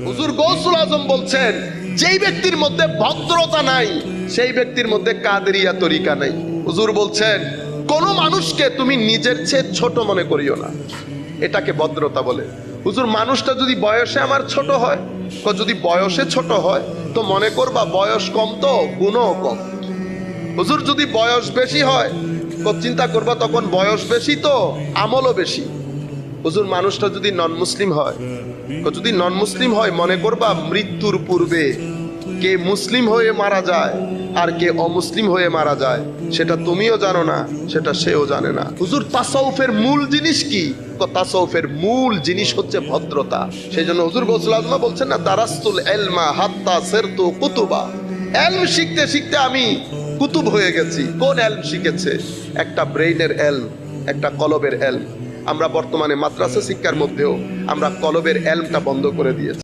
হুজুর গৌসুল আজম বলছেন, যেই ব্যক্তির মধ্যে ভদ্রতা নাই সেই ব্যক্তির মধ্যে কাদেরিয়া তরিকা নাই। হুজুর বলছেন, কোন মানুষকে তুমি নিজের চেয়ে ছোট মনে করিও না, এটাকে ভদ্রতা বলে। হুজুর, মানুষটা যদি বয়সে আমার ছোট হয়, যদি বয়সে ছোট হয় তো মনে করবা বয়স কম তো গুণও কম। হুজুর, যদি বয়স বেশি হয় চিন্তা করবা তখন বয়স বেশি তো আমলও বেশি। হুজুর, মানুষটা যদি নন মুসলিম হয়, যদি নন মুসলিম হয় মনে করবা মৃত্যুর পূর্বে কে মুসলিম হয়ে মারা যায় আর কে অমুসলিম হয়ে মারা যায় সেটা তুমিও জানো না, সেটা সেও জানে না। হুজুর, তাসাউফের মূল জিনিস কি? তাসাউফের মূল জিনিস হচ্ছে ভদ্রতা। সেই জন্য হুজুর গৌসুল আজম বলছেন না, দারাস্তুল ইলমা হাত্তা সিরতু কুতুবা। ইলম শিখতে শিখতে আমি কুতুব হয়ে গেছি। কোন ইলম শিখেছে? একটা ব্রেইনের ইলম, একটা কলবের ইলম। আমরা বর্তমানে মাদ্রাসা শিক্ষার মধ্যেও আমরা কলবের ইলমটা বন্ধ করে দিয়েছি।